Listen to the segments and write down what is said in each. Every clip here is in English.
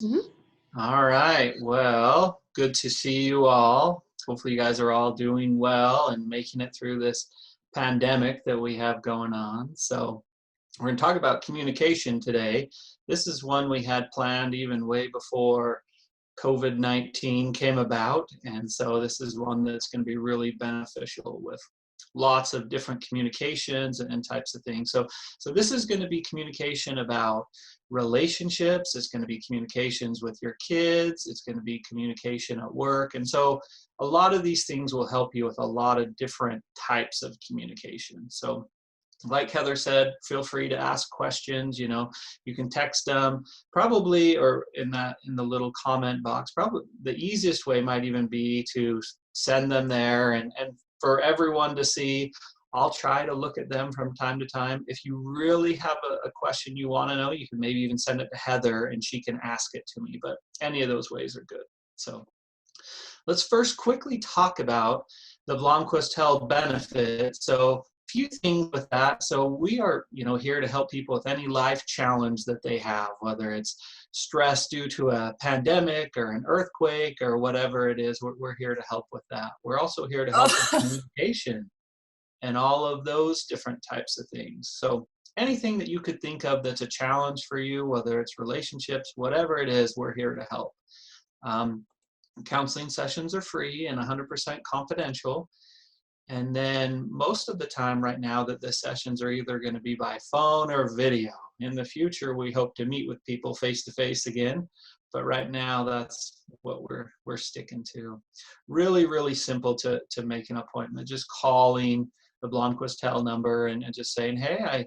Mhm. All right. Well, good to see you all. Hopefully, you guys are all doing well and making it through this pandemic that we have going on. So, we're going to talk about communication today. This is one we had planned even way before COVID-19 came about. And so, this is one that's going to be really beneficial with lots of different communications and types of things. So this is going to be communication about relationships. It's going to be communications with your kids. It's going to be communication at work. And so a lot of these things will help you with a lot of different types of communication. So like Heather said, feel free to ask questions. You can text them probably, or in the little comment box. Probably the easiest way might even be to send them there and for everyone to see. I'll try to look at them from time to time. If you really have a question you want to know, you can maybe even send it to Heather and she can ask it to me. But any of those ways are good. So let's first quickly talk about the Blomquist Health benefit. So few things with that. So we are, here to help people with any life challenge that they have, whether it's stress due to a pandemic or an earthquake or whatever it is. We're here to help with that. We're also here to help with Oh. communication and all of those different types of things. So anything that you could think of that's a challenge for you, whether it's relationships, whatever it is, we're here to help. Um, Counseling sessions are free and 100% confidential. And then most of the time right now that the sessions are either going to be by phone or video. In the future, we hope to meet with people face to face again. But right now, that's what we're sticking to. Really, really simple to make an appointment. Just calling the Blomquist Tel number and just saying, hey, I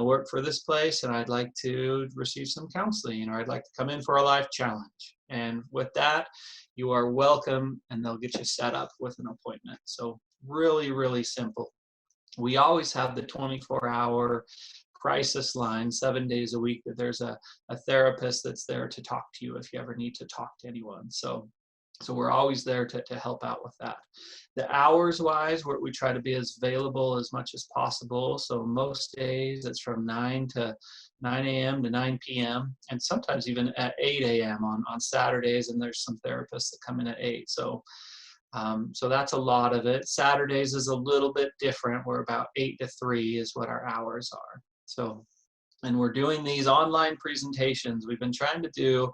work for this place and I'd like to receive some counseling, or I'd like to come in for a life challenge. And with that, you are welcome and they'll get you set up with an appointment. So really, really simple. We always have the 24-hour crisis line 7 days a week that there's a therapist that's there to talk to you if you ever need to talk to anyone. So we're always there to help out with that. The hours wise, we try to be as available as much as possible. So most days it's from 9 a.m. to 9 p.m. and sometimes even at 8 a.m. on Saturdays. And there's some therapists that come in at 8. So that's a lot of it. Saturdays is a little bit different. We're about 8 to 3 is what our hours are. So, and we're doing these online presentations. We've been trying to do,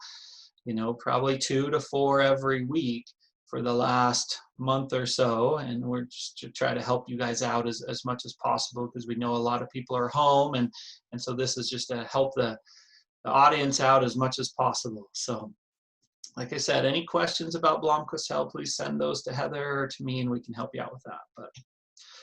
probably 2 to 4 every week for the last month or so. And we're just to try to help you guys out as much as possible because we know a lot of people are home. And so this is just to help the audience out as much as possible. So like I said, any questions about Blomquist Health, please send those to Heather or to me and we can help you out with that.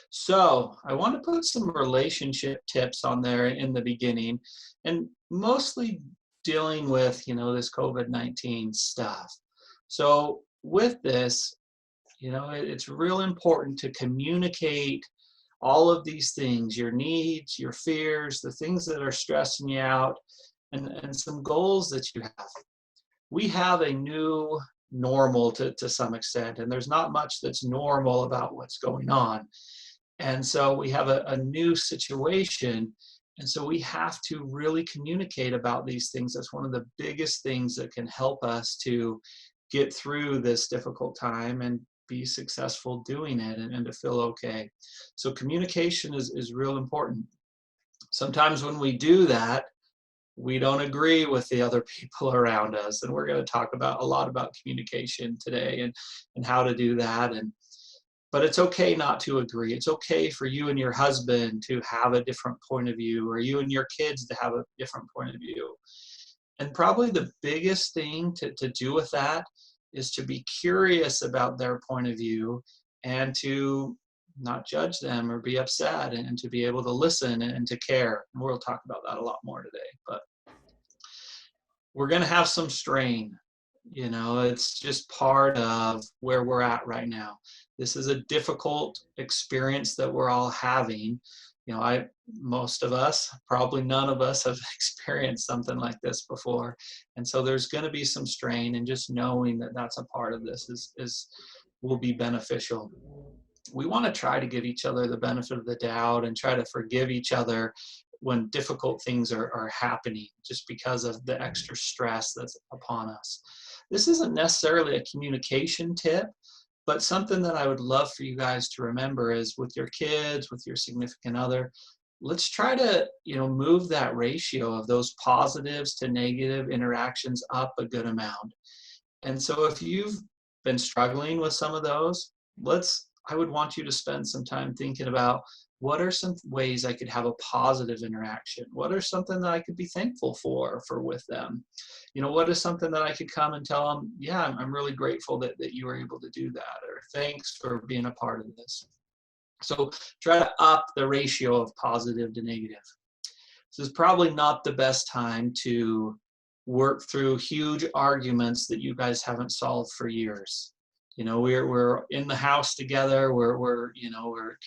So I want to put some relationship tips on there in the beginning and mostly dealing with, this COVID-19 stuff. So with this, it's real important to communicate all of these things, your needs, your fears, the things that are stressing you out, and some goals that you have. We have a new normal to some extent, and there's not much that's normal about what's going on. And so we have a new situation. And so we have to really communicate about these things. That's one of the biggest things that can help us to get through this difficult time and be successful doing it and to feel okay. So communication is real important. Sometimes when we do that, we don't agree with the other people around us. And we're going to talk about a lot about communication today and how to do that. But it's okay not to agree. It's okay for you and your husband to have a different point of view, or you and your kids to have a different point of view. And probably the biggest thing to do with that is to be curious about their point of view and to not judge them or be upset, and to be able to listen and to care. And we'll talk about that a lot more today. But we're going to have some strain. It's just part of where we're at right now. This is a difficult experience that we're all having. Most of us, probably none of us have experienced something like this before. And so there's going to be some strain, and just knowing that that's a part of this is will be beneficial. We want to try to give each other the benefit of the doubt and try to forgive each other when difficult things are happening just because of the extra stress that's upon us. This isn't necessarily a communication tip, but something that I would love for you guys to remember is with your kids, with your significant other, let's try to, move that ratio of those positives to negative interactions up a good amount. And so if you've been struggling with some of those, I would want you to spend some time thinking about what are some ways I could have a positive interaction? What are something that I could be thankful for with them? What is something that I could come and tell them, yeah, I'm really grateful that you were able to do that, or thanks for being a part of this. So try to up the ratio of positive to negative. This is probably not the best time to work through huge arguments that you guys haven't solved for years. We're in the house together, we're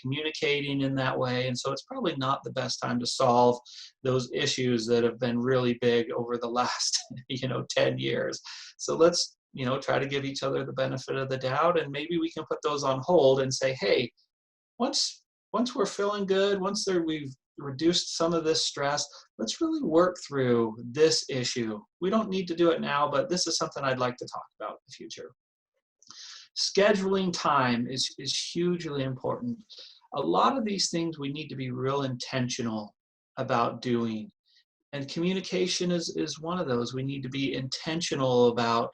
communicating in that way, and so it's probably not the best time to solve those issues that have been really big over the last 10 years. So let's try to give each other the benefit of the doubt, and maybe we can put those on hold and say, hey, once we're feeling good, we've reduced some of this stress, let's really work through this issue. We don't need to do it now, but this is something I'd like to talk about in the future. Scheduling time is hugely important. A lot of these things we need to be real intentional about doing. And communication is one of those. We need to be intentional about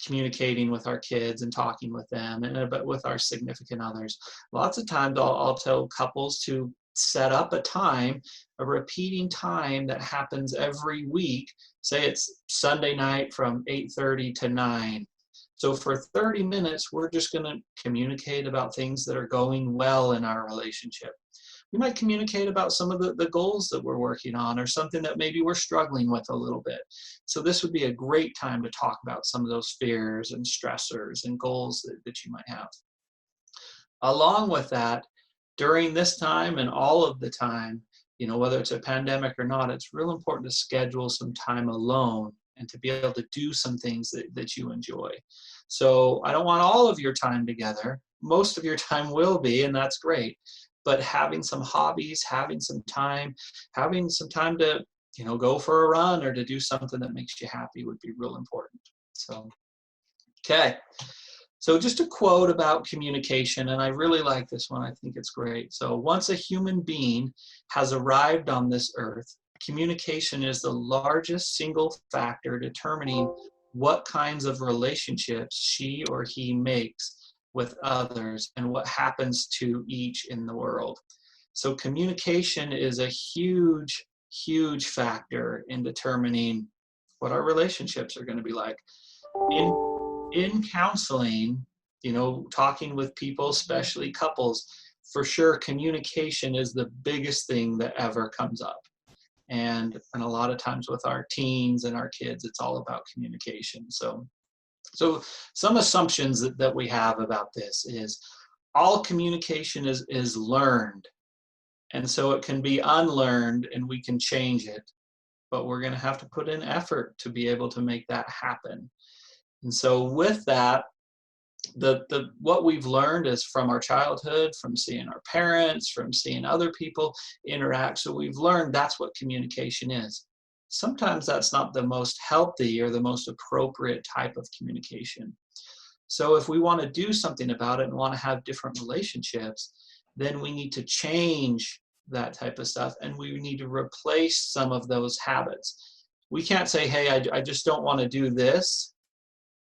communicating with our kids and talking with them, but with our significant others. Lots of times I'll tell couples to set up a time, a repeating time that happens every week. Say it's Sunday night from 8:30 to 9. So for 30 minutes, we're just going to communicate about things that are going well in our relationship. We might communicate about some of the goals that we're working on, or something that maybe we're struggling with a little bit. So this would be a great time to talk about some of those fears and stressors and goals that you might have. Along with that, during this time and all of the time, whether it's a pandemic or not, it's real important to schedule some time alone and to be able to do some things that you enjoy. So I don't want all of your time together. Most of your time will be, and that's great. But having some hobbies, having some time to, go for a run or to do something that makes you happy would be real important. So, okay. So just a quote about communication, and I really like this one. I think it's great. So once a human being has arrived on this earth, communication is the largest single factor determining what kinds of relationships she or he makes with others and what happens to each in the world. So communication is a huge, huge factor in determining what our relationships are going to be like. In counseling, talking with people, especially couples, for sure, communication is the biggest thing that ever comes up. And a lot of times with our teens and our kids, it's all about communication. So some assumptions that we have about this is all communication is learned. And so it can be unlearned and we can change it, but we're going to have to put in effort to be able to make that happen. And so with that, what we've learned is from our childhood, from seeing our parents, from seeing other people interact. So we've learned that's what communication is. Sometimes that's not the most healthy or the most appropriate type of communication. So if we want to do something about it and want to have different relationships, then we need to change that type of stuff, and we need to replace some of those habits. We can't say, hey, I just don't want to do this,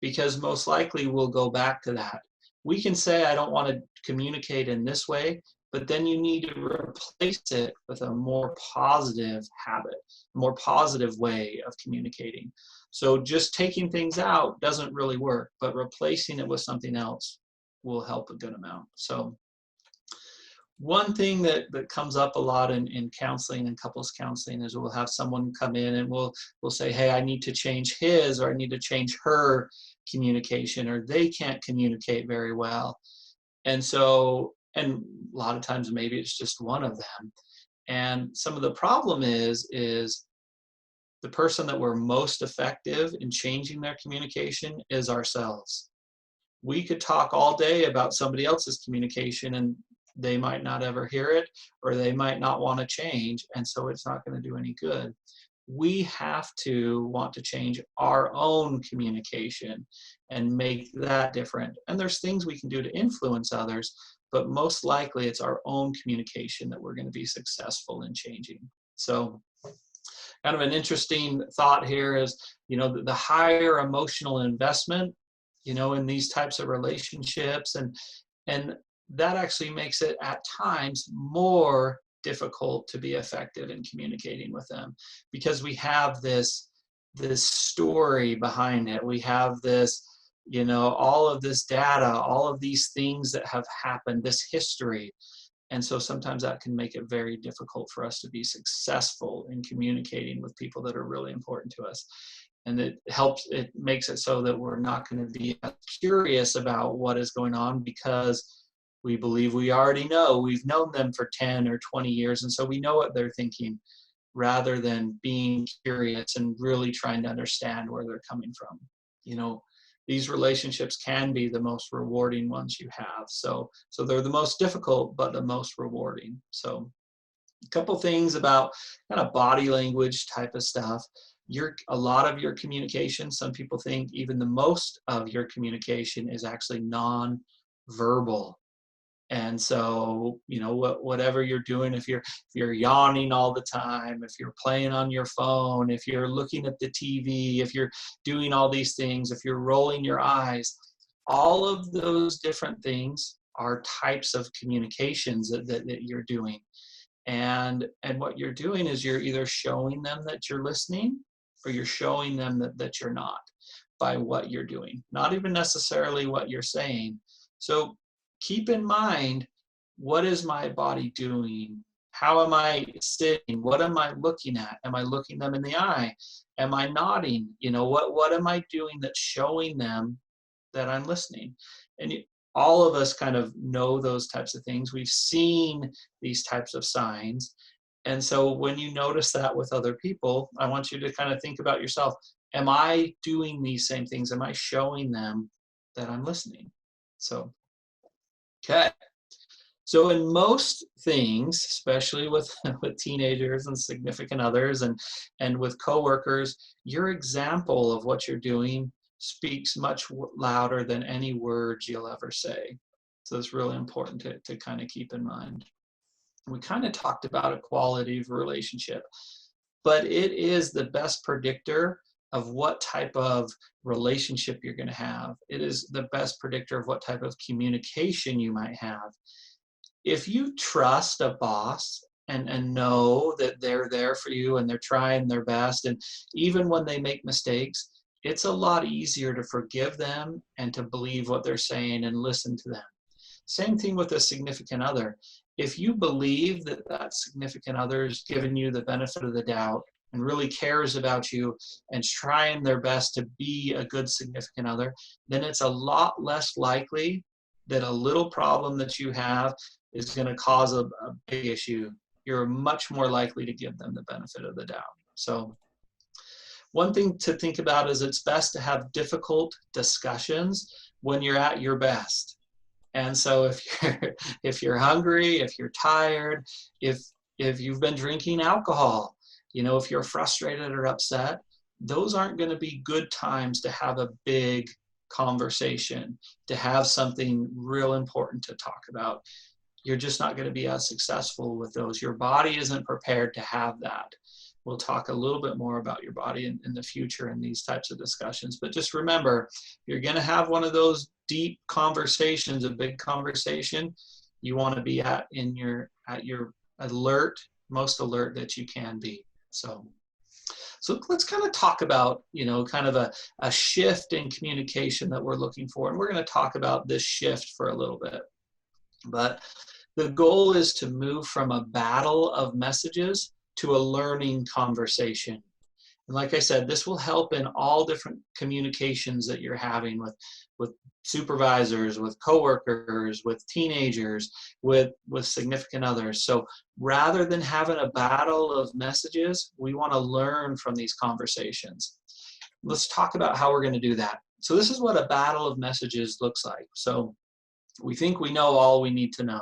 because most likely we'll go back to that. We can say, I don't want to communicate in this way, but then you need to replace it with a more positive habit, a more positive way of communicating. So just taking things out doesn't really work, but replacing it with something else will help a good amount. So one thing that comes up a lot in counseling and couples counseling is we'll have someone come in and we'll say, hey, I need to change his, or I need to change her communication, or they can't communicate very well. And a lot of times maybe it's just one of them. And some of the problem is the person that we're most effective in changing their communication is ourselves. We could talk all day about somebody else's communication, and they might not ever hear it, or they might not want to change, and so it's not going to do any good. We have to want to change our own communication and make that different. And there's things we can do to influence others, but most likely it's our own communication that we're going to be successful in changing. So kind of an interesting thought here is, the higher emotional investment, in these types of relationships, and that actually makes it at times more difficult to be effective in communicating with them, because we have this story behind it. We have this, all of this data, all of these things that have happened, this history. And so sometimes that can make it very difficult for us to be successful in communicating with people that are really important to us. And it makes it so that we're not going to be curious about what is going on, because we believe we already know. We've known them for 10 or 20 years, and so we know what they're thinking, rather than being curious and really trying to understand where they're coming from. These relationships can be the most rewarding ones you have. So they're the most difficult, but the most rewarding. So a couple things about kind of body language type of stuff. A lot of your communication, some people think even the most of your communication is actually non-verbal. And so, whatever you're doing, if you're yawning all the time, if you're playing on your phone, if you're looking at the TV, if you're doing all these things, if you're rolling your eyes, all of those different things are types of communications that you're doing. And what you're doing is you're either showing them that you're listening, or you're showing them that you're not, by what you're doing, not even necessarily what you're saying. So keep in mind, what is my body doing? How am I sitting? What am I looking at? Am I looking them in the eye? Am I nodding? What am I doing that's showing them that I'm listening? And all of us kind of know those types of things. We've seen these types of signs. And so when you notice that with other people, I want you to kind of think about yourself. Am I doing these same things? Am I showing them that I'm listening? So, okay. So in most things, especially with teenagers and significant others and with coworkers, your example of what you're doing speaks much louder than any words you'll ever say. So it's really important to kind of keep in mind. We kind of talked about a quality of relationship, but it is the best predictor of what type of relationship you're going to have. It is the best predictor of what type of communication you might have. If you trust a boss and know that they're there for you and they're trying their best, and even when they make mistakes, it's a lot easier to forgive them and to believe what they're saying and listen to them. Same thing with a significant other. If you believe that that significant other is giving you the benefit of the doubt and really cares about you and trying their best to be a good significant other, then it's a lot less likely that a little problem that you have is going to cause a big issue. You're much more likely to give them the benefit of the doubt. So one thing to think about is it's best to have difficult discussions when you're at your best. And so if you're hungry, if you're tired, if you've been drinking alcohol, if you're frustrated or upset, those aren't going to be good times to have a big conversation, to have something real important to talk about. You're just not going to be as successful with those. Your body isn't prepared to have that. We'll talk a little bit more about your body in the future in these types of discussions. But just remember, you're going to have one of those deep conversations, a big conversation. You want to be at your alert, most alert that you can be. So let's kind of talk about, kind of a shift in communication that we're looking for. And we're going to talk about this shift for a little bit. But the goal is to move from a battle of messages to a learning conversation. And like I said, this will help in all different communications that you're having with supervisors, with coworkers, with teenagers, with significant others. So rather than having a battle of messages, we want to learn from these conversations. Let's talk about how we're going to do that. So this is what a battle of messages looks like. So we think we know all we need to know.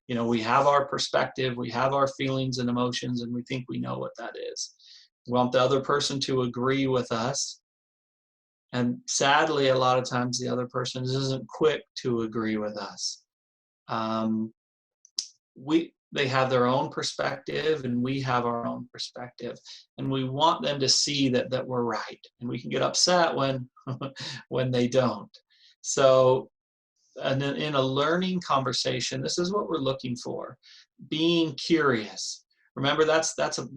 We have our perspective, we have our feelings and emotions, and we think we know what that is. We want the other person to agree with us. And sadly, a lot of times the other person isn't quick to agree with us. Um, they have their own perspective and we have our own perspective, and we want them to see that we're right, and we can get upset when when they don't. So, and in a learning conversation, this is what we're looking for: being curious. Remember,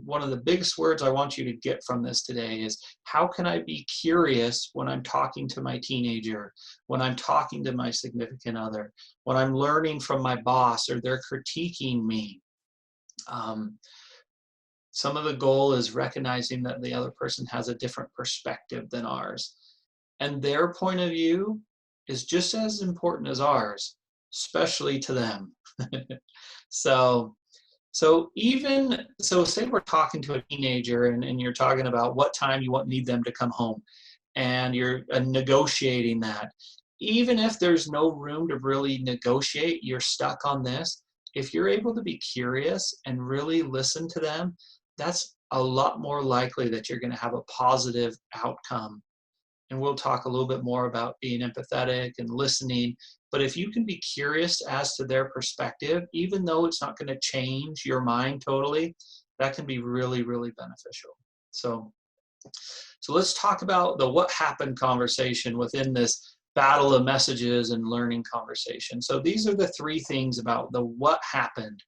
one of the biggest words I want you to get from this today is, how can I be curious when I'm talking to my teenager, when I'm talking to my significant other, when I'm learning from my boss or they're critiquing me? Um, some of the goal is recognizing that the other person has a different perspective than ours, and their point of view is just as important as ours, especially to them. So, say we're talking to a teenager, and you're talking about what time you need them to come home, and you're negotiating that. Even if there's no room to really negotiate, you're stuck on this. If you're able to be curious and really listen to them, that's a lot more likely that you're going to have a positive outcome. And we'll talk a little bit more about being empathetic and listening. But if you can be curious as to their perspective, even though it's not going to change your mind totally, that can be really, really beneficial. So let's talk about the what happened conversation within this battle of messages and learning conversation. So these are the three things about the what happened.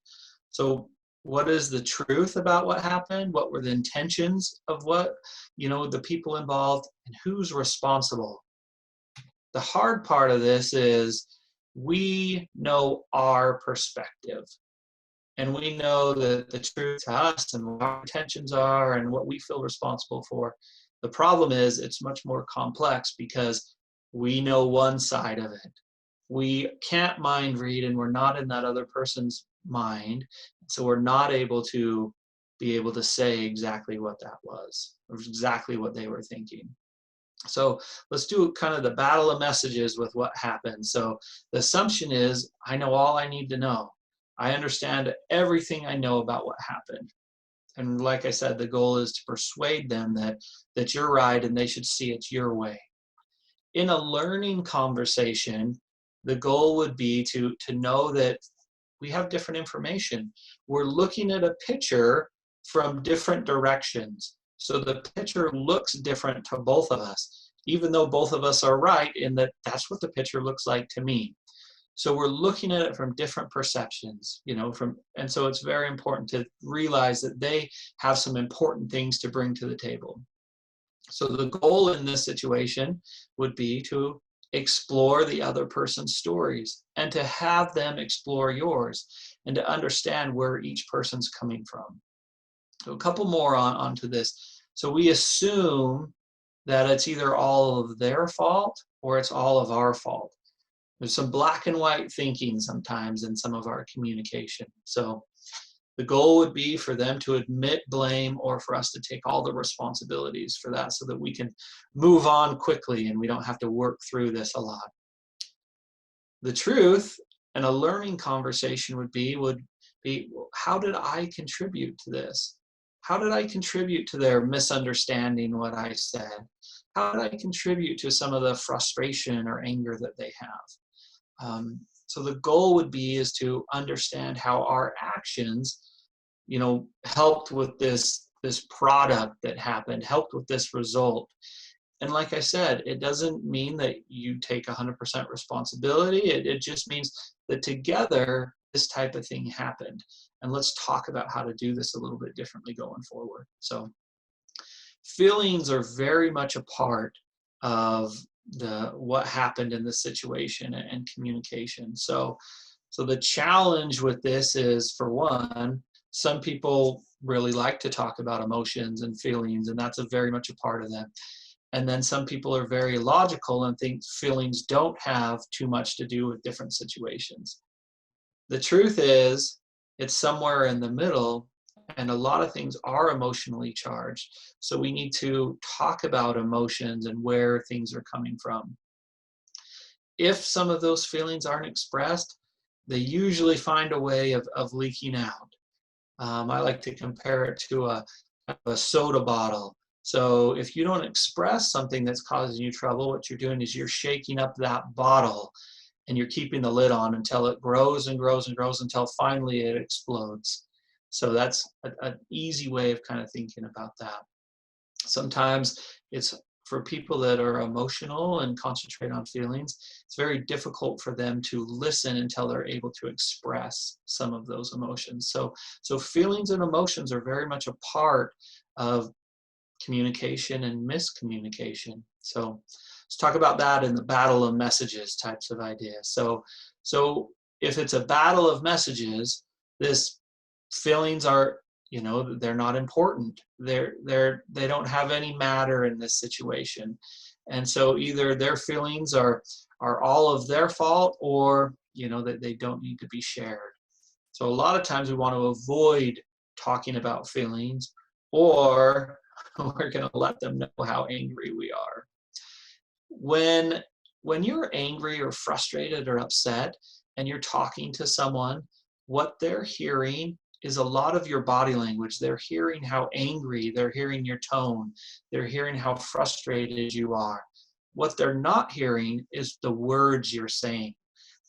So what is the truth about what happened? What were the intentions of the people involved, and who's responsible? The hard part of this is we know our perspective, and we know the truth to us and what our intentions are and what we feel responsible for. The problem is it's much more complex because we know one side of it. We can't mind read, and we're not in that other person's mind. So we're not able to say exactly what that was, or exactly what they were thinking. So let's do kind of the battle of messages with what happened. So the assumption is, I know all I need to know. I understand everything I know about what happened. And like I said, the goal is to persuade them that you're right and they should see it your way. In a learning conversation, the goal would be to know that we have different information. We're looking at a picture from different directions. So the picture looks different to both of us, even though both of us are right in that that's what the picture looks like to me. So we're looking at it from different perceptions, and so it's very important to realize that they have some important things to bring to the table. So the goal in this situation would be to explore the other person's stories and to have them explore yours and to understand where each person's coming from. So a couple more onto this. So we assume that it's either all of their fault or it's all of our fault. There's some black and white thinking sometimes in some of our communication. So the goal would be for them to admit blame or for us to take all the responsibilities for that so that we can move on quickly and we don't have to work through this a lot. The truth and a learning conversation would be, how did I contribute to this? How did I contribute to their misunderstanding what I said? How did I contribute to some of the frustration or anger that they have? So the goal would be is to understand how our actions, helped with this product that happened, helped with this result. And like I said, it doesn't mean that you take 100% responsibility. It just means that together this type of thing happened. And let's talk about how to do this a little bit differently going forward. So feelings are very much a part of what happened in the situation and communication. So the challenge with this is, for one, some people really like to talk about emotions and feelings, and that's very much a part of them. And then some people are very logical and think feelings don't have too much to do with different situations. The truth is, it's somewhere in the middle, and a lot of things are emotionally charged. So we need to talk about emotions and where things are coming from. If some of those feelings aren't expressed, they usually find a way of leaking out. I like to compare it to a soda bottle. So if you don't express something that's causing you trouble, what you're doing is you're shaking up that bottle and you're keeping the lid on until it grows and grows and grows until finally it explodes. So that's an easy way of kind of thinking about that. Sometimes it's for people that are emotional and concentrate on feelings, it's very difficult for them to listen until they're able to express some of those emotions. So feelings and emotions are very much a part of communication and miscommunication. So let's talk about that in the battle of messages types of ideas. So if it's a battle of messages, this feelings are, they're not important. They don't have any matter in this situation. And so either their feelings are all of their fault, or that they don't need to be shared. So a lot of times we want to avoid talking about feelings, or we're going to let them know how angry we are. When you're angry or frustrated or upset and you're talking to someone, what they're hearing is a lot of your body language. They're hearing how angry, they're hearing your tone, they're hearing how frustrated you are. What they're not hearing is the words you're saying.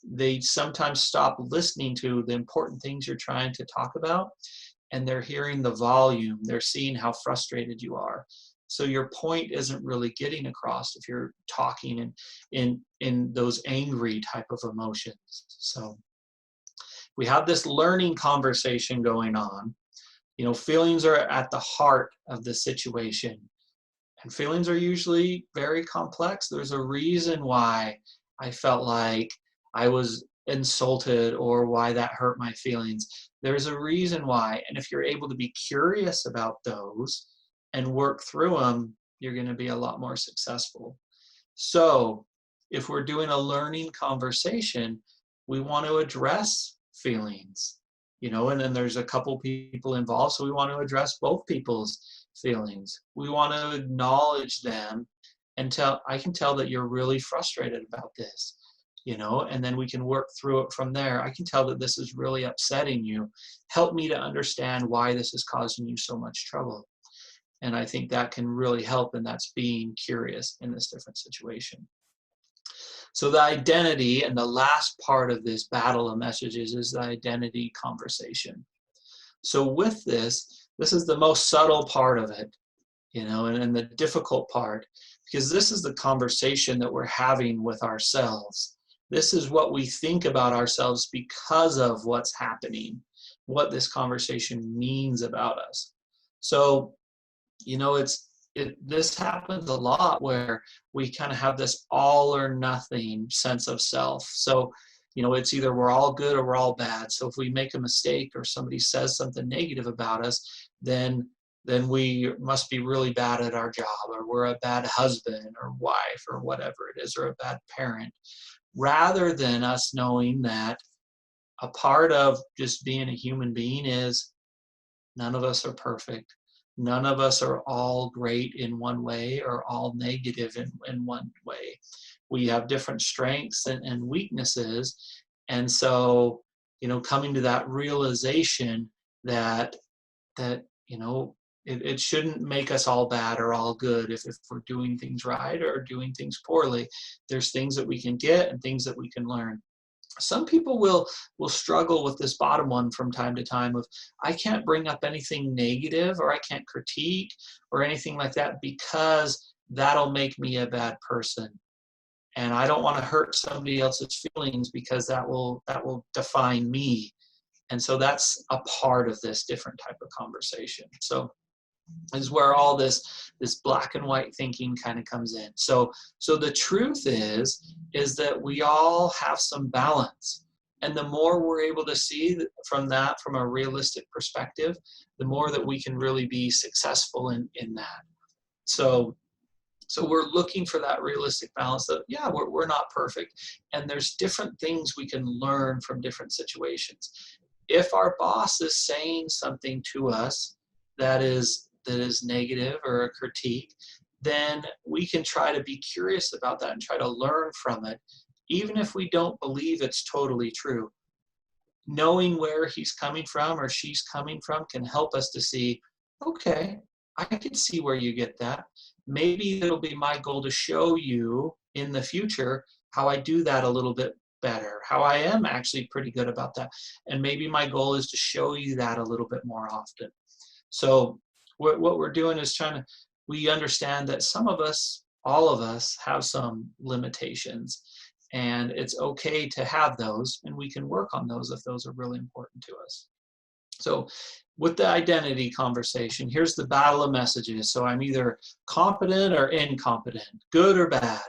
They sometimes stop listening to the important things you're trying to talk about, and they're hearing the volume. They're seeing how frustrated you are. So your point isn't really getting across if you're talking in those angry type of emotions. So we have this learning conversation going on. Feelings are at the heart of the situation. And feelings are usually very complex. There's a reason why I felt like I was insulted, or why that hurt my feelings. There's a reason why. And if you're able to be curious about those and work through them, you're going to be a lot more successful. So if we're doing a learning conversation, we want to address feelings, and then there's a couple people involved, so we want to address both people's feelings. We want to acknowledge them and I can tell that you're really frustrated about this, and then we can work through it from there. I can tell that this is really upsetting you. Help me to understand why this is causing you so much trouble. And I think that can really help, and that's being curious in this different situation. So the identity, and the last part of this battle of messages, is the identity conversation. So with this is the most subtle part of it, and the difficult part, because this is the conversation that we're having with ourselves. This is what we think about ourselves because of what's happening, what this conversation means about us. So, this happens a lot where we kind of have this all or nothing sense of self. So, it's either we're all good or we're all bad. So if we make a mistake or somebody says something negative about us, then we must be really bad at our job, or we're a bad husband or wife or whatever it is, or a bad parent, rather than us knowing that a part of just being a human being is none of us are perfect. None of us are all great in one way or all negative in one way. We have different strengths and weaknesses. And so, coming to that realization that it shouldn't make us all bad or all good if we're doing things right or doing things poorly. There's things that we can get and things that we can learn. Some people will struggle with this bottom one from time to time of, I can't bring up anything negative, or I can't critique or anything like that, because that'll make me a bad person. And I don't want to hurt somebody else's feelings, because that will define me. And so that's a part of this different type of conversation. So is where all this black and white thinking kind of comes in. So the truth is that we all have some balance. And the more we're able to see from a realistic perspective, the more that we can really be successful in that. So we're looking for that realistic balance that, yeah, we're not perfect. And there's different things we can learn from different situations. If our boss is saying something to us that is negative or a critique, then we can try to be curious about that and try to learn from it, even if we don't believe it's totally true. knowing where he's coming from or she's coming from can help us to see, okay, I can see where you get that. Maybe it'll be my goal to show you in the future how I do that a little bit better, how I am actually pretty good about that. And maybe my goal is to show you that a little bit more often. So what we're doing is we understand that some of us, all of us, have some limitations, and it's okay to have those, and we can work on those if those are really important to us. So with the identity conversation, here's the battle of messages. So I'm either competent or incompetent, good or bad,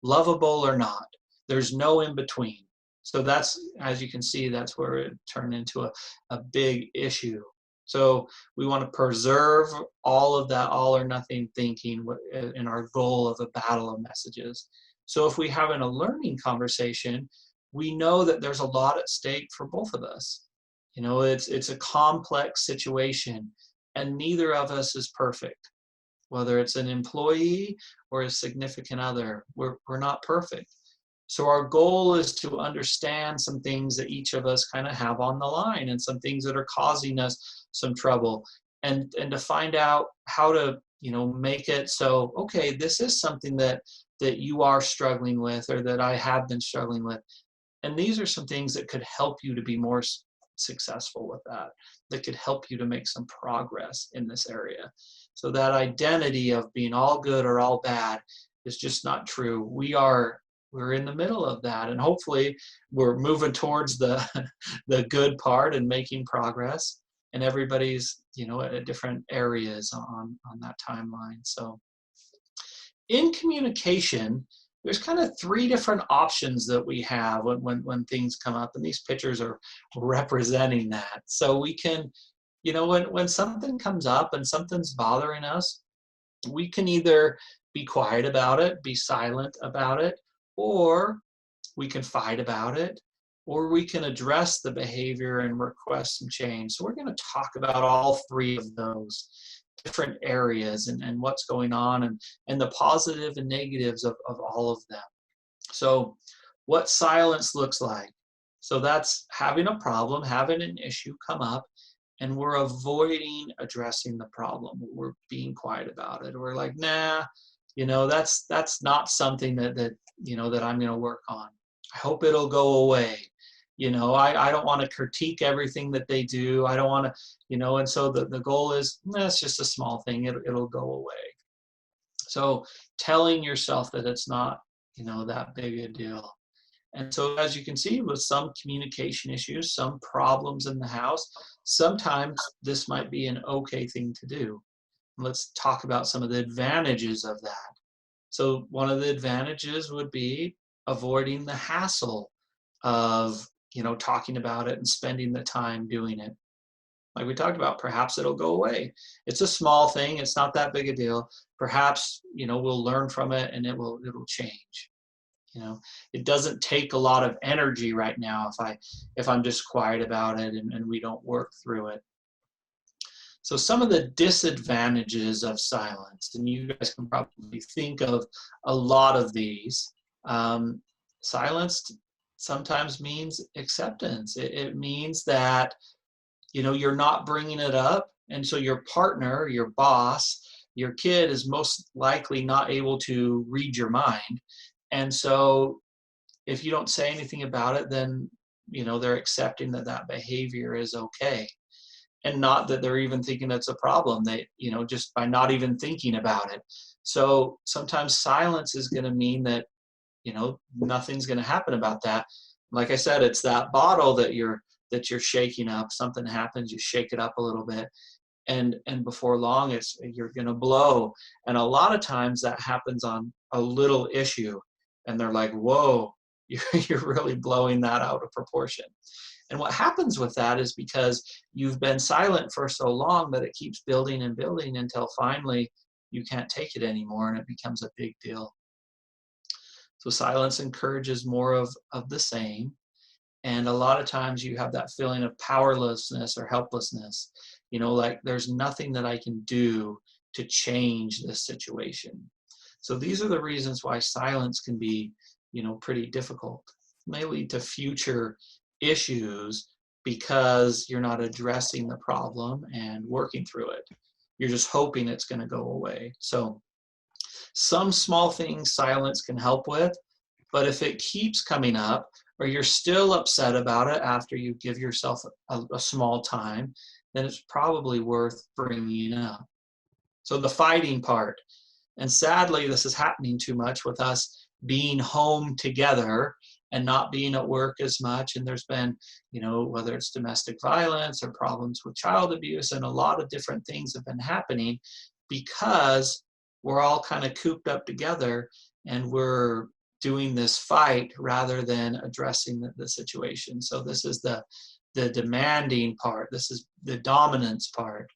lovable or not. There's no in between. So that's, as you can see, that's where it turned into a big issue. So we want to preserve all of that all or nothing thinking in our goal of a battle of messages. So if we have in a learning conversation, we know that there's a lot at stake for both of us. You know, it's a complex situation, and neither of us is perfect. Whether it's an employee or a significant other, we're not perfect. So our goal is to understand some things that each of us kind of have on the line, and some things that are causing us some trouble, and to find out how to, you know, make it so, okay, this is something that you are struggling with, or that I have been struggling with. And these are some things that could help you to be more successful with that, that could help you to make some progress in this area. So that identity of being all good or all bad is just not true. We're in the middle of that, and hopefully we're moving towards the the good part and making progress. And everybody's, you know, at different areas on that timeline. So in communication, there's kind of three different options that we have when things come up, and these pictures are representing that. So we can, you know, when something comes up and something's bothering us, we can either be quiet about it, be silent about it, or we can fight about it, or we can address the behavior and request some change. So we're going to talk about all three of those different areas, and what's going on, and the positive and negatives of all of them. So what silence looks like. So that's having a problem, having an issue come up, and we're avoiding addressing the problem. We're being quiet about it. We're like, nah, you know, that's not something that you know, that I'm going to work on. I hope it'll go away. You know, I don't want to critique everything that they do. I don't want to, you know, and so the goal is, that's just a small thing. It'll go away. So telling yourself that it's not, you know, that big a deal. And so as you can see, with some communication issues, some problems in the house, sometimes this might be an okay thing to do. Let's talk about some of the advantages of that. So one of the advantages would be avoiding the hassle of, you know, talking about it and spending the time doing it. Like we talked about, perhaps it'll go away. It's a small thing. It's not that big a deal. Perhaps, you know, we'll learn from it and it'll change. You know, it doesn't take a lot of energy right now if I'm just quiet about it, and we don't work through it. So some of the disadvantages of silence, and you guys can probably think of a lot of these. Um, Silence sometimes means acceptance. It means that, you know, you're not bringing it up, and so your partner, your boss, your kid is most likely not able to read your mind. And so if you don't say anything about it, then, you know, they're accepting that that behavior is okay, and not that they're even thinking it's a problem. They, you know, just by not even thinking about it. So sometimes silence is going to mean that, you know, nothing's going to happen about that. Like I said, it's that bottle that you're shaking up. Something happens, you shake it up a little bit, and before long you're going to blow. And a lot of times that happens on a little issue, and they're like, whoa, you're really blowing that out of proportion. And what happens with that is because you've been silent for so long that it keeps building and building until finally you can't take it anymore and it becomes a big deal. So silence encourages more of the same. And a lot of times you have that feeling of powerlessness or helplessness, you know, like there's nothing that I can do to change this situation. So these are the reasons why silence can be, you know, pretty difficult. It may lead to future issues because you're not addressing the problem and working through it. You're just hoping it's going to go away. So some small things silence can help with, but if it keeps coming up or you're still upset about it after you give yourself a small time, then it's probably worth bringing up. So the fighting part, and sadly, this is happening too much with us being home together and not being at work as much. And there's been, whether it's domestic violence or problems with child abuse, and a lot of different things have been happening because we're all kind of cooped up together and we're doing this fight rather than addressing the situation. So this is the demanding part. This is the dominance part.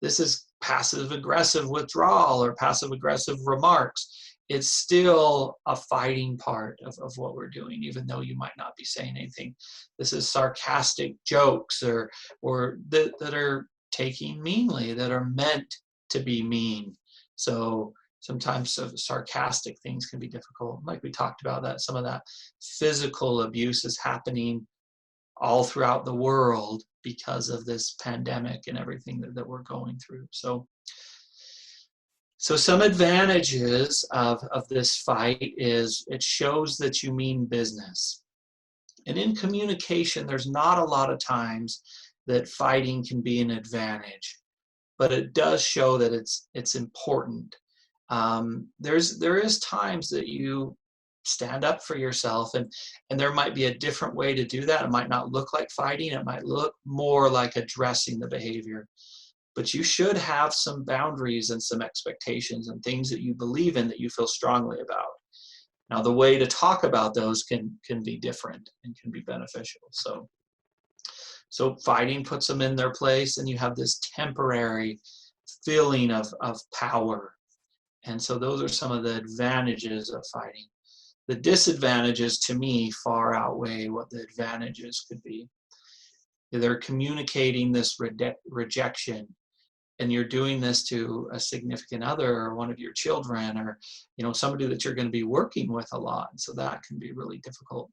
This is passive aggressive withdrawal or passive aggressive remarks. It's still a fighting part of what we're doing, even though you might not be saying anything. This is sarcastic jokes or that are taking meanly, that are meant to be mean. So sometimes sarcastic things can be difficult. Like we talked about, that some of that physical abuse is happening all throughout the world because of this pandemic and everything that we're going through. So some advantages of this fight is it shows that you mean business. And in communication, there's not a lot of times that fighting can be an advantage, but it does show that it's important. There is times that you stand up for yourself, and there might be a different way to do that. It might not look like fighting. It might look more like addressing the behavior. But you should have some boundaries and some expectations and things that you believe in that you feel strongly about. Now, the way to talk about those can be different and can be beneficial. So fighting puts them in their place, and you have this temporary feeling of power. And so those are some of the advantages of fighting. The disadvantages, to me, far outweigh what the advantages could be. They're communicating this rejection, and you're doing this to a significant other or one of your children, or somebody that you're going to be working with a lot. And so that can be really difficult.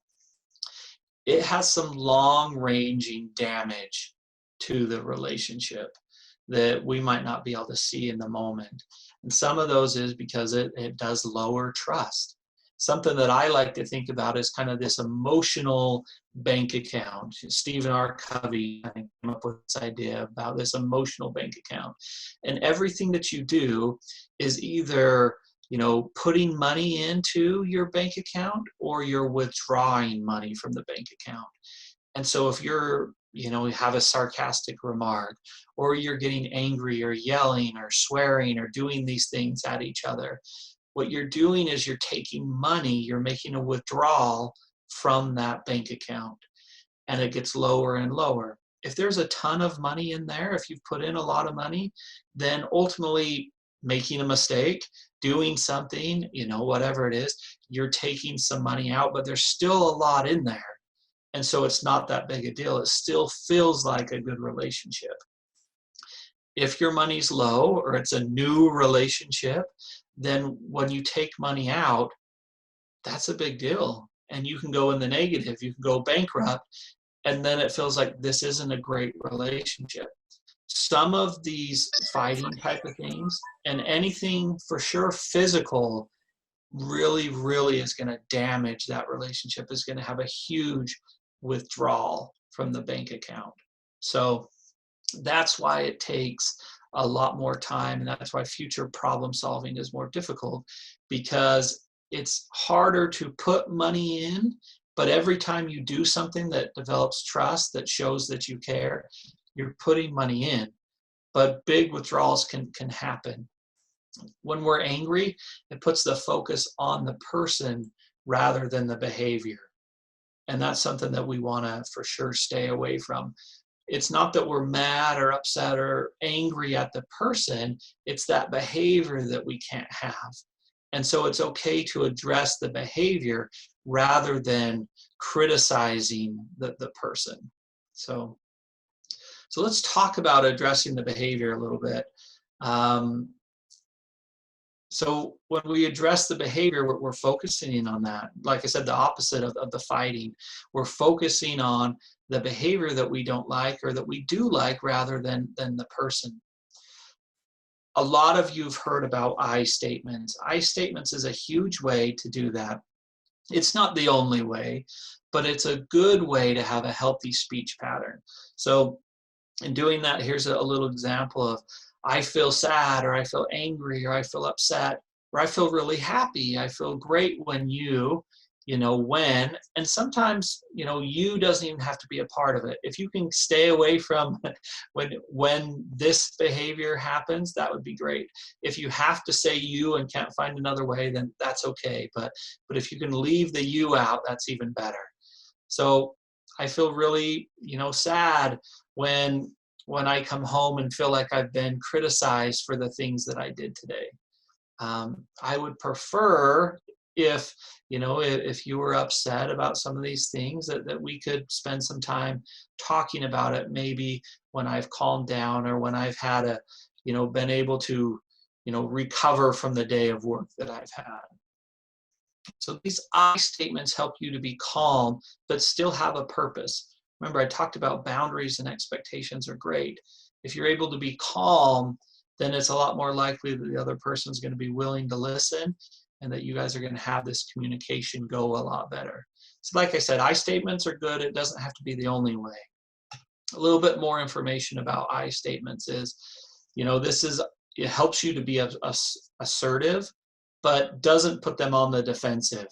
It has some long-ranging damage to the relationship that we might not be able to see in the moment. And some of those is because it does lower trust. Something that I like to think about is kind of this emotional bank account. Stephen R. Covey, I think, came up with this idea about this emotional bank account. And everything that you do is either, putting money into your bank account or you're withdrawing money from the bank account. And so if you're, have a sarcastic remark, or you're getting angry or yelling or swearing or doing these things at each other, what you're doing is you're taking money, you're making a withdrawal from that bank account, and it gets lower and lower. If there's a ton of money in there, if you've put in a lot of money, then ultimately making a mistake, doing something, whatever it is, you're taking some money out, but there's still a lot in there. And so it's not that big a deal. It still feels like a good relationship. If your money's low or it's a new relationship, then when you take money out, that's a big deal. And you can go in the negative, you can go bankrupt, and then it feels like this isn't a great relationship. Some of these fighting type of things, and anything for sure physical, really, really is going to damage that relationship, is going to have a huge withdrawal from the bank account. So that's why it takes a lot more time, and that's why future problem solving is more difficult, because it's harder to put money in, but every time you do something that develops trust, that shows that you care, you're putting money in. But big withdrawals can happen. When we're angry, it puts the focus on the person rather than the behavior. And that's something that we want to for sure stay away from. It's not that we're mad or upset or angry at the person, it's that behavior that we can't have. And so it's okay to address the behavior rather than criticizing the person. So let's talk about addressing the behavior a little bit. So when we address the behavior, we're focusing on that. Like I said, the opposite of the fighting. We're focusing on the behavior that we don't like or that we do like rather than the person. A lot of you've heard about I statements. I statements is a huge way to do that. It's not the only way, but it's a good way to have a healthy speech pattern. So in doing that, here's a little example of I feel sad, or I feel angry, or I feel upset, or I feel really happy. I feel great when when, and sometimes, you doesn't even have to be a part of it. If you can stay away from when this behavior happens, that would be great. If you have to say you and can't find another way, then that's okay. But if you can leave the you out, that's even better. So I feel really, sad when I come home and feel like I've been criticized for the things that I did today. I would prefer if, if you were upset about some of these things, that we could spend some time talking about it, maybe when I've calmed down or when I've had been able to, recover from the day of work that I've had. So these I statements help you to be calm, but still have a purpose. Remember, I talked about boundaries and expectations are great. If you're able to be calm, then it's a lot more likely that the other person's going to be willing to listen and that you guys are going to have this communication go a lot better. So like I said, I statements are good. It doesn't have to be the only way. A little bit more information about I statements is, it helps you to be assertive, but doesn't put them on the defensive.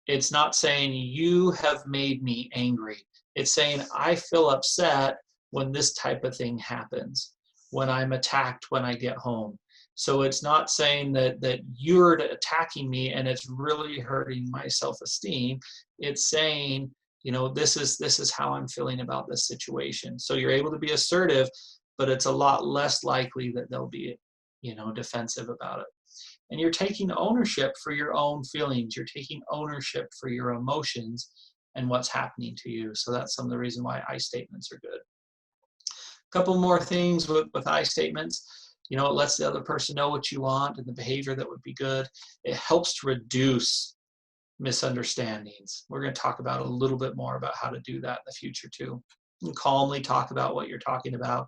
It's not saying you have made me angry. It's saying I feel upset when this type of thing happens, when I'm attacked when I get home. So it's not saying that you're attacking me and it's really hurting my self-esteem. It's saying, this is how I'm feeling about this situation. So you're able to be assertive, but it's a lot less likely that they'll be, defensive about it. And you're taking ownership for your own feelings. You're taking ownership for your emotions and what's happening to you. So that's some of the reason why I statements are good. A couple more things with I statements. It lets the other person know what you want and the behavior that would be good. It helps to reduce misunderstandings. We're going to talk about a little bit more about how to do that in the future too. And calmly talk about what you're talking about.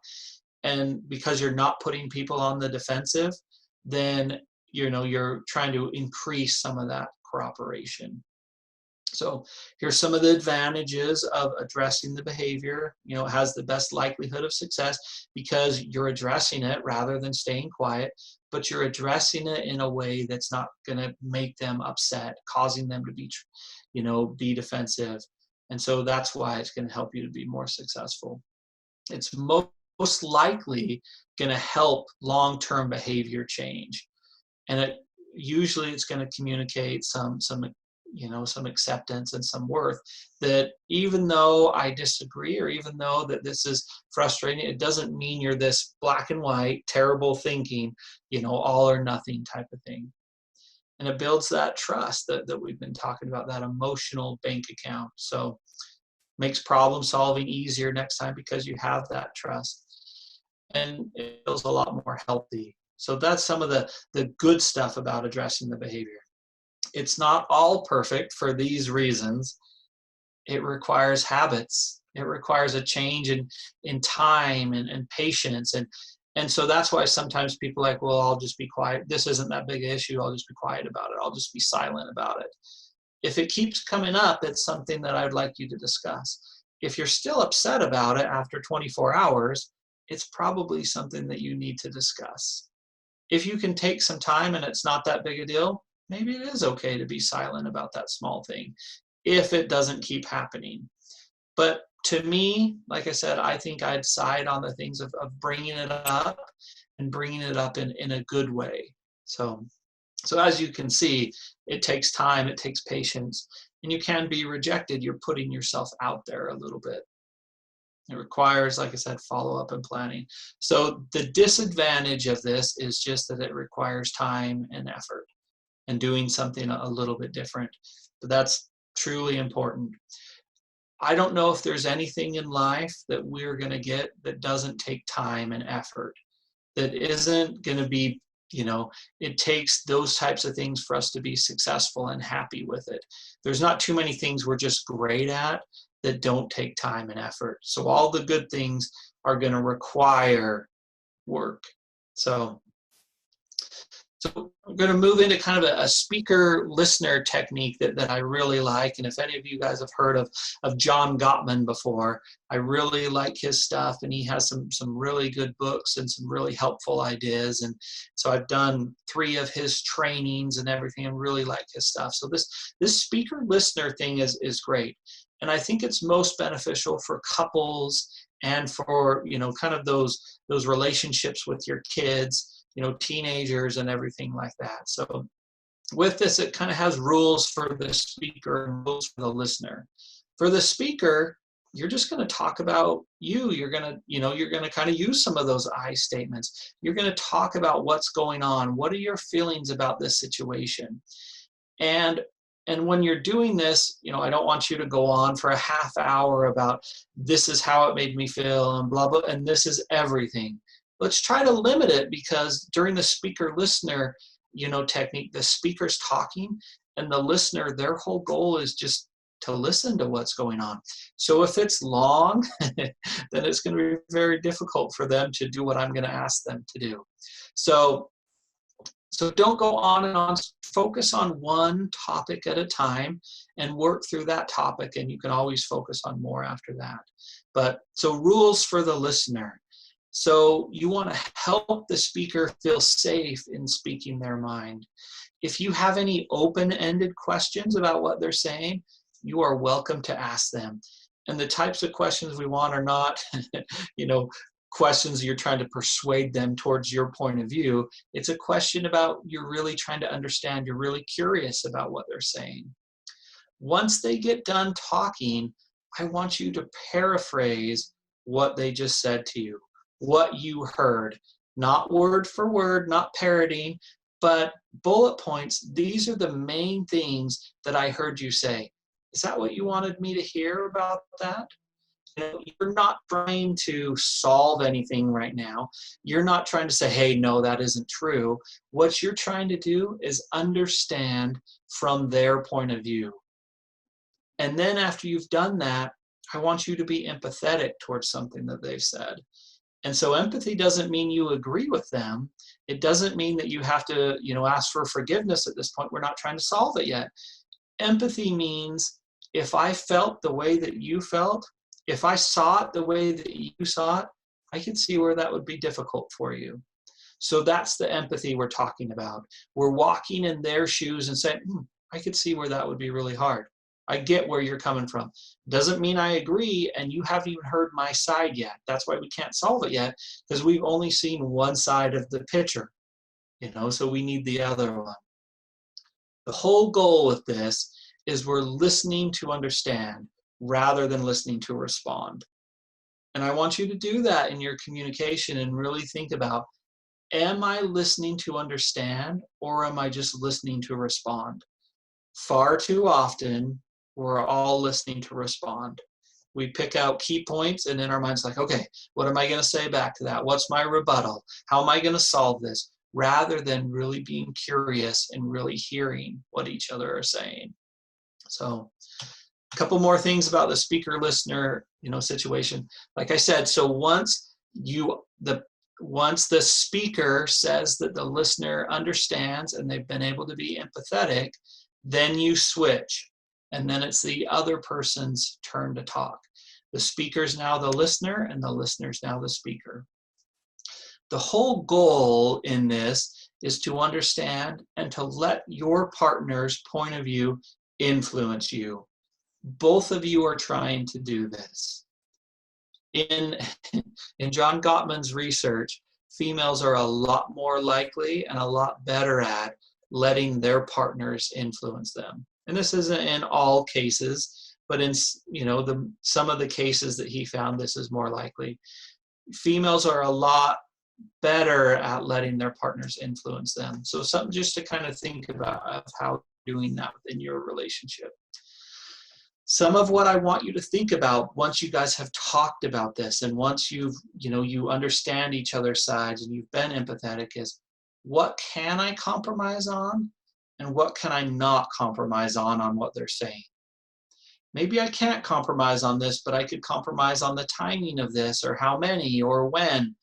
And because you're not putting people on the defensive, then you're trying to increase some of that cooperation. So here's some of the advantages of addressing the behavior. It has the best likelihood of success because you're addressing it rather than staying quiet, but you're addressing it in a way that's not going to make them upset, causing them to be defensive. And so that's why it's going to help you to be more successful. It's most likely going to help long-term behavior change. And it's going to communicate some acceptance and some worth, that even though I disagree or even though that this is frustrating, it doesn't mean you're this black and white, terrible thinking, all or nothing type of thing. And it builds that trust that we've been talking about, that emotional bank account. So makes problem solving easier next time because you have that trust. And it feels a lot more healthy. So that's some of the good stuff about addressing the behavior. It's not all perfect for these reasons. It requires habits. It requires a change in time and patience. And so that's why sometimes people are like, well, I'll just be quiet. This isn't that big an issue. I'll just be quiet about it. I'll just be silent about it. If it keeps coming up, it's something that I would like you to discuss. If you're still upset about it after 24 hours, it's probably something that you need to discuss. If you can take some time and it's not that big a deal, maybe it is okay to be silent about that small thing if it doesn't keep happening. But to me, like I said, I think I'd side on the things of bringing it up and bringing it up in a good way. So as you can see, it takes time, it takes patience, and you can be rejected. You're putting yourself out there a little bit. It requires, like I said, follow-up and planning. So the disadvantage of this is just that it requires time and effort and doing something a little bit different. But that's truly important. I don't know if there's anything in life that we're going to get that doesn't take time and effort, that isn't going to be You know, it takes those types of things for us to be successful and happy with it. There's not too many things we're just great at that don't take time and effort. So all the good things are going to require work. So I'm going to move into kind of a speaker listener technique that I really like. And if any of you guys have heard of John Gottman before, I really like his stuff, and he has some really good books and some really helpful ideas. And so I've done 3 of his trainings and everything, and really like his stuff. So this speaker listener thing is great. And I think it's most beneficial for couples and for, kind of those relationships with your kids, teenagers and everything like that. So with this, it kind of has rules for the speaker and rules for the listener. For the speaker, you're just going to talk about you. You're going to kind of use some of those I statements. You're going to talk about what's going on. What are your feelings about this situation? And when you're doing this, I don't want you to go on for a half hour about this is how it made me feel and blah, blah, and this is everything. Let's try to limit it, because during the speaker listener, technique, the speaker's talking and the listener, their whole goal is just to listen to what's going on. So if it's long, then it's going to be very difficult for them to do what I'm going to ask them to do. So don't go on and on. Focus on one topic at a time and work through that topic, and you can always focus on more after that. So rules for the listener. So you want to help the speaker feel safe in speaking their mind. If you have any open-ended questions about what they're saying, you are welcome to ask them. And the types of questions we want are not, questions you're trying to persuade them towards your point of view. It's a question about you're really trying to understand, you're really curious about what they're saying. Once they get done talking, I want you to paraphrase what they just said to you, what you heard, not word for word, not parroting, but bullet points. These are the main things that I heard you say. Is that what you wanted me to hear about that? You're not trying to solve anything right now. You're not trying to say, hey, no, that isn't true. What you're trying to do is understand from their point of view. And then after you've done that, I want you to be empathetic towards something that they've said. And so empathy doesn't mean you agree with them. It doesn't mean that you have to, ask for forgiveness at this point. We're not trying to solve it yet. Empathy means if I felt the way that you felt, if I saw it the way that you saw it, I can see where that would be difficult for you. So that's the empathy we're talking about. We're walking in their shoes and saying, I could see where that would be really hard. I get where you're coming from. Doesn't mean I agree, and you haven't even heard my side yet. That's why we can't solve it yet, because we've only seen one side of the picture, so we need the other one. The whole goal with this is we're listening to understand rather than listening to respond. And I want you to do that in your communication and really think about, am I listening to understand, or am I just listening to respond? Far too often, we're all listening to respond. We pick out key points, and in our minds, like, okay, what am I going to say back to that? What's my rebuttal? How am I going to solve this? Rather than really being curious and really hearing what each other are saying. So a couple more things about the speaker listener, situation. Like I said, so once the speaker says that the listener understands and they've been able to be empathetic, then you switch. And then it's the other person's turn to talk. The speaker's now the listener, and the listener's now the speaker. The whole goal in this is to understand and to let your partner's point of view influence you. Both of you are trying to do this. In John Gottman's research, females are a lot more likely and a lot better at letting their partners influence them. And this isn't in all cases, but in some of the cases that he found, this is more likely. Females are a lot better at letting their partners influence them. So something just to kind of think about of how doing that within your relationship. Some of what I want you to think about once you guys have talked about this, and once you understand each other's sides and you've been empathetic, is what can I compromise on and what can I not compromise on what they're saying. Maybe I can't compromise on this, but I could compromise on the timing of this or how many or when,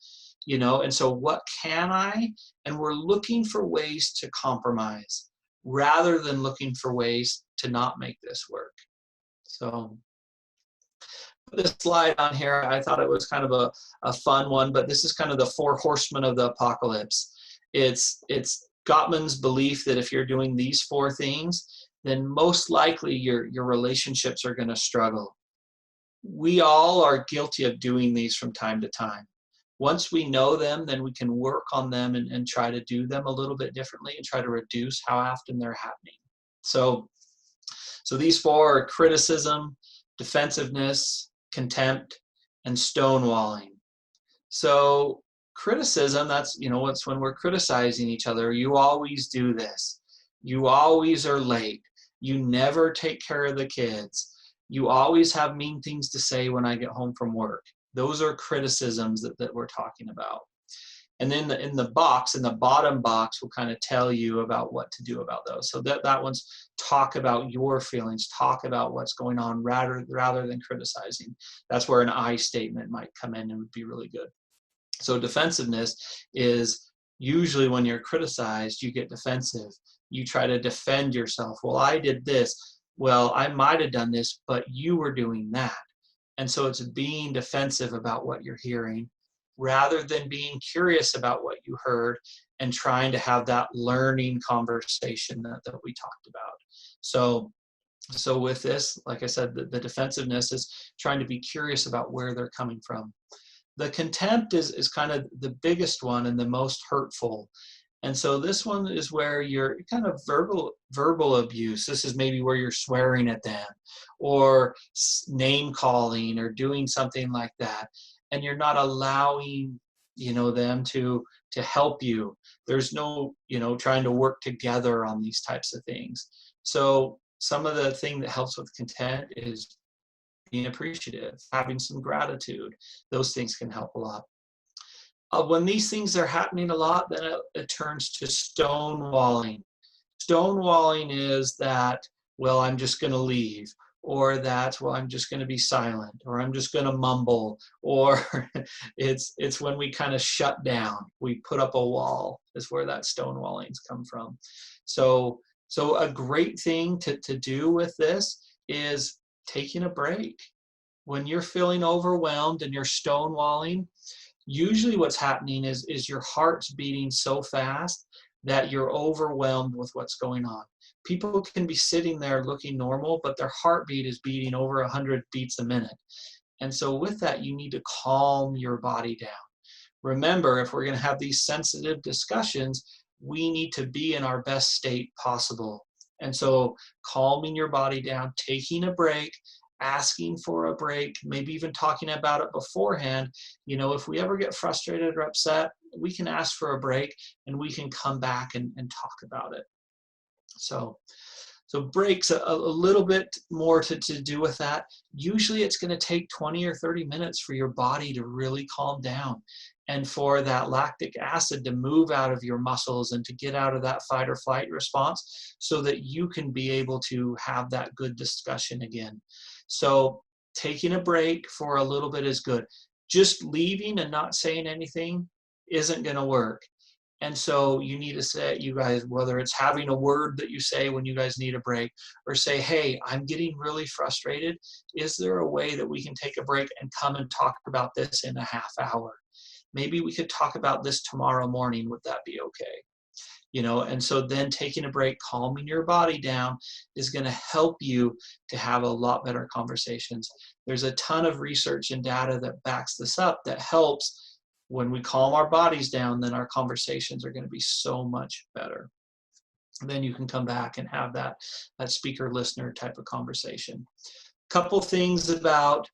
and so what can I? And we're looking for ways to compromise rather than looking for ways to not make this work. So this slide on here, I thought it was kind of a fun one, but this is kind of the four horsemen of the apocalypse. It's Gottman's belief that if you're doing these four things, then most likely your relationships are going to struggle. We all are guilty of doing these from time to time. Once we know them, then we can work on them and try to do them a little bit differently and try to reduce how often they're happening. So these four are criticism, defensiveness, contempt, and stonewalling. So criticism, that's, it's when we're criticizing each other. You always do this. You always are late. You never take care of the kids. You always have mean things to say when I get home from work. Those are criticisms that we're talking about. And then in the bottom box will kind of tell you about what to do about those. So that one's talk about your feelings, talk about what's going on rather than criticizing. That's where an I statement might come in and would be really good. So defensiveness is usually when you're criticized, you get defensive. You try to defend yourself. Well, I did this. Well, I might have done this, but you were doing that. And so it's being defensive about what you're hearing rather than being curious about what you heard and trying to have that learning conversation that we talked about. So with this, like I said, the defensiveness is trying to be curious about where they're coming from. The contempt is kind of the biggest one and the most hurtful. And so this one is where you're kind of verbal abuse. This is maybe where you're swearing at them or name calling or doing something like that. And you're not allowing, them to help you. There's no, trying to work together on these types of things. So some of the thing that helps with content is being appreciative, having some gratitude. Those things can help a lot. When these things are happening a lot, then it turns to stonewalling. Stonewalling is that, well, I'm just going to leave, or that, well, I'm just going to be silent, or I'm just going to mumble, or it's when we kind of shut down. We put up a wall is where that stonewallings come from. So a great thing to do with this is taking a break. When you're feeling overwhelmed and you're stonewalling, usually what's happening is your heart's beating so fast that you're overwhelmed with what's going on. People can be sitting there looking normal, but their heartbeat is beating over 100 beats a minute. And so with that, you need to calm your body down. Remember, if we're going to have these sensitive discussions, we need to be in our best state possible. And so calming your body down, taking a break, asking for a break, maybe even talking about it beforehand. If we ever get frustrated or upset, we can ask for a break and we can come back and talk about it. So breaks a little bit more to do with that. Usually it's going to take 20 or 30 minutes for your body to really calm down and for that lactic acid to move out of your muscles and to get out of that fight or flight response so that you can be able to have that good discussion again. So taking a break for a little bit is good. Just leaving and not saying anything isn't going to work. And so you need to say, you guys, whether it's having a word that you say when you guys need a break, or say, hey, I'm getting really frustrated. Is there a way that we can take a break and come and talk about this in a half hour? Maybe we could talk about this tomorrow morning. Would that be okay? And so then taking a break, calming your body down is going to help you to have a lot better conversations. There's a ton of research and data that backs this up that helps. When we calm our bodies down, then our conversations are going to be so much better. Then you can come back and have that speaker-listener type of conversation. Couple things about,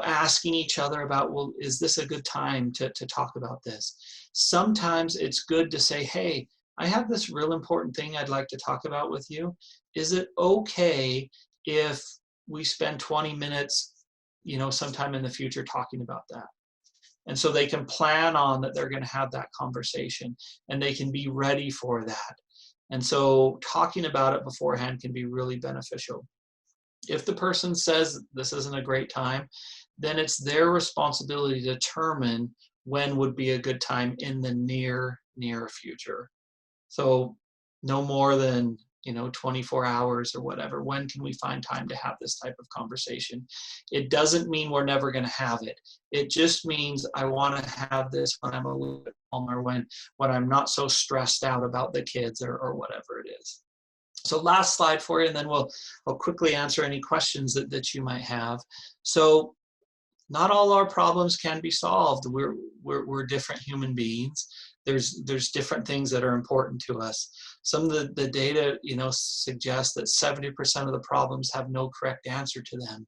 asking each other about, well, is this a good time to talk about this? Sometimes it's good to say, hey, I have this real important thing I'd like to talk about with you. Is it okay if we spend 20 minutes, sometime in the future talking about that? And so they can plan on that they're going to have that conversation and they can be ready for that. And so talking about it beforehand can be really beneficial. If the person says this isn't a great time, then it's their responsibility to determine when would be a good time in the near future. So no more than 24 hours or whatever. When can we find time to have this type of conversation? It doesn't mean we're never going to have it. It just means I want to have this when I'm a little bit calmer, when I'm not so stressed out about the kids or whatever it is. So last slide for you, and then I'll quickly answer any questions that you might have. So not all our problems can be solved. We're different human beings. There's different things that are important to us. Some of the data, suggests that 70% of the problems have no correct answer to them.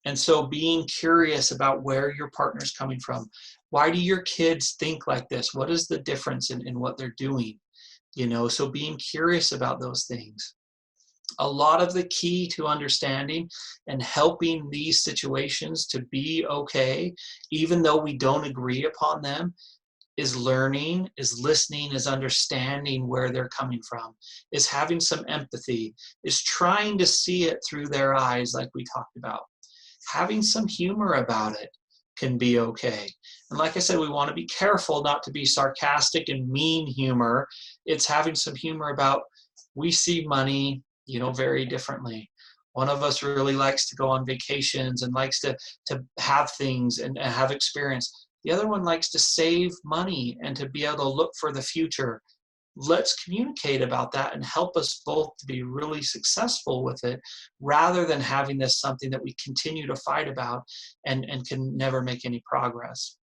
And so being curious about where your partner's coming from. Why do your kids think like this? What is the difference in what they're doing? So being curious about those things. A lot of the key to understanding and helping these situations to be okay, even though we don't agree upon them, is learning, is listening, is understanding where they're coming from, is having some empathy, is trying to see it through their eyes like we talked about. Having some humor about it can be okay. And like I said, we want to be careful not to be sarcastic and mean humor. It's having some humor about, we see money, very differently. One of us really likes to go on vacations and likes to have things and have experience. The other one likes to save money and to be able to look for the future. Let's communicate about that and help us both to be really successful with it, rather than having this something that we continue to fight about and can never make any progress.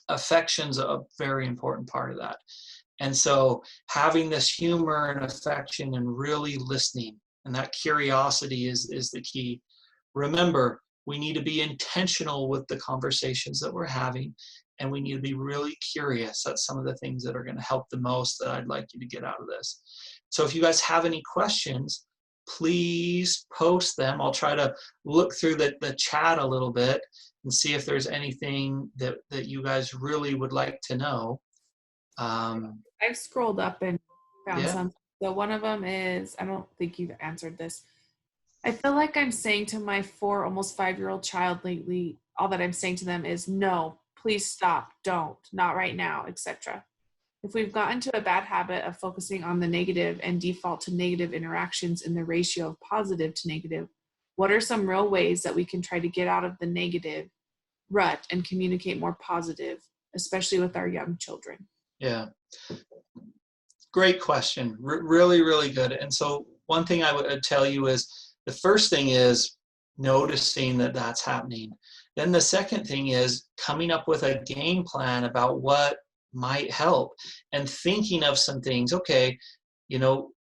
Affection's a very important part of that. And so having this humor and affection and really listening, and that curiosity is the key. Remember, we need to be intentional with the conversations that we're having, and we need to be really curious. That's some of the things that are going to help the most that I'd like you to get out of this. So if you guys have any questions, please post them. I'll try to look through the chat a little bit and see if there's anything that you guys really would like to know. I've scrolled up and found Yeah. some. So one of them is, I don't think you've answered this. I feel like I'm saying to my almost 5-year-old child lately, all that I'm saying to them is no, please stop, don't, not right now, etc. If we've gotten to a bad habit of focusing on the negative and default to negative interactions in the ratio of positive to negative, what are some real ways that we can try to get out of the negative rut and communicate more positive, especially with our young children? Yeah. Great question. Really, really good. And so one thing I would tell you is, the first thing is noticing that that's happening. Then the second thing is coming up with a game plan about what might help and thinking of some things. Okay,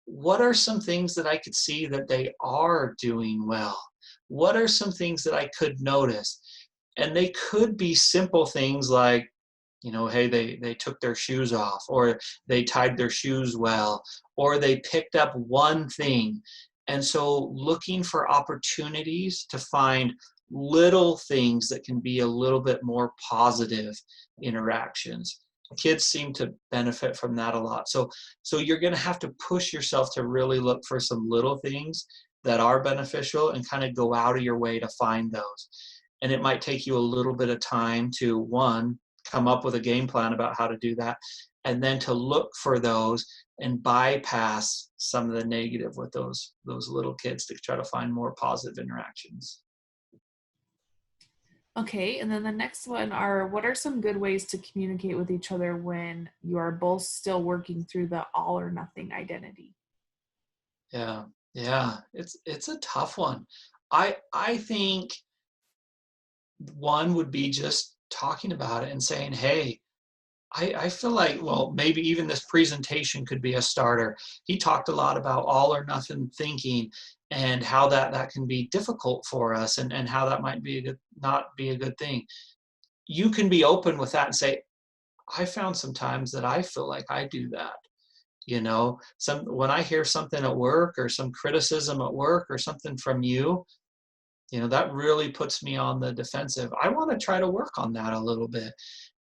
what are some things that I could see that they are doing well? What are some things that I could notice? And they could be simple things like, hey, they took their shoes off, or they tied their shoes well, or they picked up one thing. And so looking for opportunities to find little things that can be a little bit more positive interactions. Kids seem to benefit from that a lot. So you're going to have to push yourself to really look for some little things that are beneficial and kind of go out of your way to find those. And it might take you a little bit of time to, one, come up with a game plan about how to do that, and then to look for those and bypass some of the negative with those little kids to try to find more positive interactions. Okay, and then the next one are, what are some good ways to communicate with each other when you are both still working through the all or nothing identity? Yeah, yeah, it's a tough one. I think one would be just talking about it and saying, hey, I feel like, well, maybe even this presentation could be a starter. He talked a lot about all or nothing thinking and how that can be difficult for us, and how that might be not be a good thing. You can be open with that and say, I found some times that I feel like I do that. When I hear something at work or some criticism at work or something from you, That really puts me on the defensive. I want to try to work on that a little bit.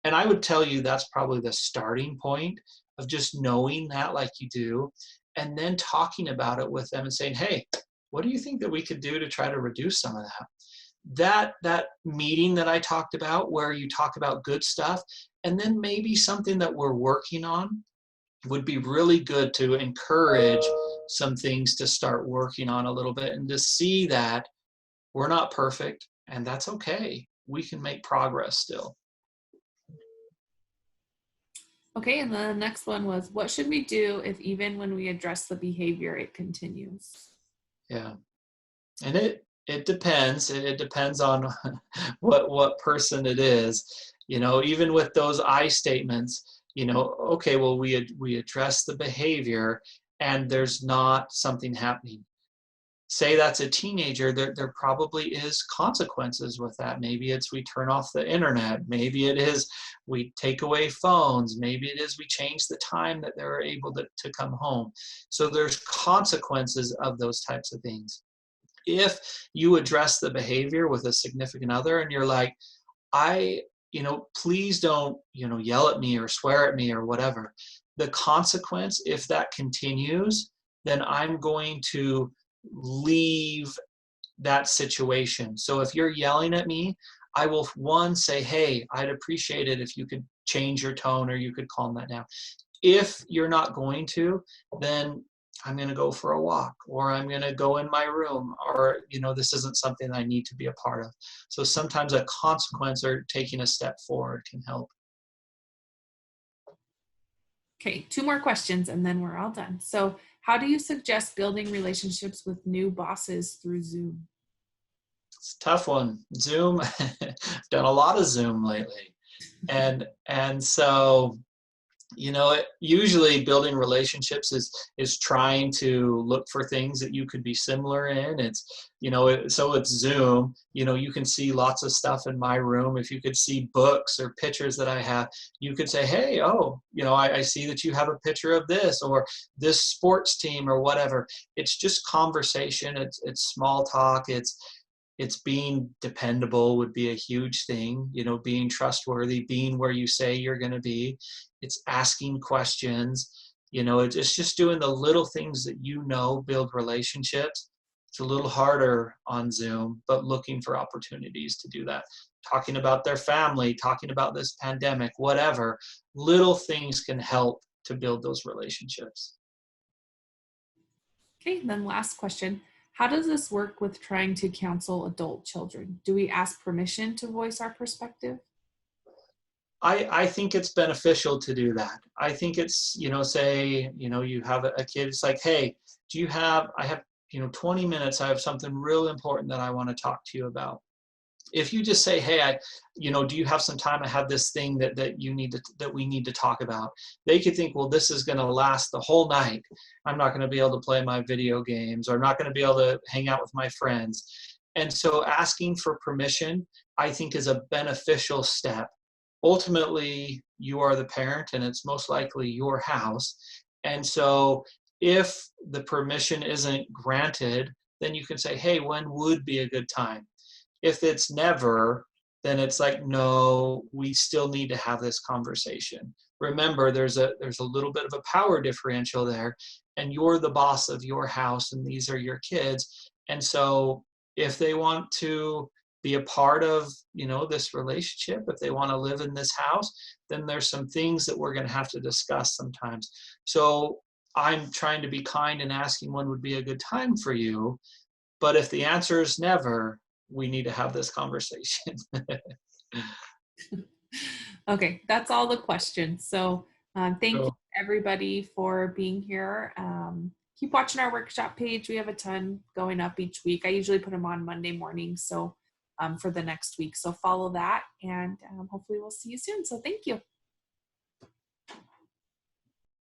And I would tell you that's probably the starting point of just knowing that like you do, and then talking about it with them and saying, hey, what do you think that we could do to try to reduce some of that? That meeting that I talked about where you talk about good stuff and then maybe something that we're working on would be really good to encourage some things to start working on a little bit and to see that we're not perfect and that's okay. We can make progress still. Okay, and the next one was, what should we do if even when we address the behavior, it continues? Yeah. And it depends. It depends on what person it is. Even with those I statements, okay, well we address the behavior and there's not something happening. Say that's a teenager, there probably is consequences with that. Maybe it's we turn off the internet. Maybe it is we take away phones. Maybe it is we change the time that they're able to come home. So there's consequences of those types of things. If you address the behavior with a significant other and you're like, I, please don't, yell at me or swear at me or whatever. The consequence, if that continues, then I'm going to leave that situation. So if you're yelling at me, I will one say, hey, I'd appreciate it if you could change your tone or you could calm that down. If you're not going to, then I'm going to go for a walk or I'm going to go in my room or, this isn't something I need to be a part of. So sometimes a consequence or taking a step forward can help. Okay, 2 more questions and then we're all done. So, how do you suggest building relationships with new bosses through Zoom? It's a tough one. Zoom, I've done a lot of Zoom lately. And so usually building relationships is trying to look for things that you could be similar in. So it's Zoom. You can see lots of stuff in my room. If you could see books or pictures that I have, you could say, hey, oh, I see that you have a picture of this or this sports team or whatever. It's just conversation. It's small talk. It's being dependable would be a huge thing, being trustworthy, being where you say you're going to be. It's asking questions, it's just doing the little things that build relationships. It's a little harder on Zoom, but looking for opportunities to do that. Talking about their family, talking about this pandemic, whatever, little things can help to build those relationships. Okay, then last question. How does this work with trying to counsel adult children? Do we ask permission to voice our perspective? I think it's beneficial to do that. I think it's, say, you have a kid, it's like, hey, I have, 20 minutes, I have something real important that I want to talk to you about. If you just say, hey, do you have some time? I have this thing that we need to talk about. They could think, well, this is going to last the whole night. I'm not going to be able to play my video games or I'm not going to be able to hang out with my friends. And so asking for permission, I think, is a beneficial step. Ultimately, you are the parent and it's most likely your house. And so if the permission isn't granted, then you can say, hey, when would be a good time? If it's never, then it's like, no, we still need to have this conversation. Remember, there's a little bit of a power differential there, and you're the boss of your house, and these are your kids. And so if they want to be a part of, this relationship, if they want to live in this house, then there's some things that we're going to have to discuss sometimes. So I'm trying to be kind and asking when would be a good time for you. But if the answer is never, we need to have this conversation. Okay, that's all the questions. So thank you So, everybody for being here. Keep watching our workshop page. We have a ton going up each week. I usually put them on Monday morning, so for the next week. So follow that, and hopefully we'll see you soon. So thank you.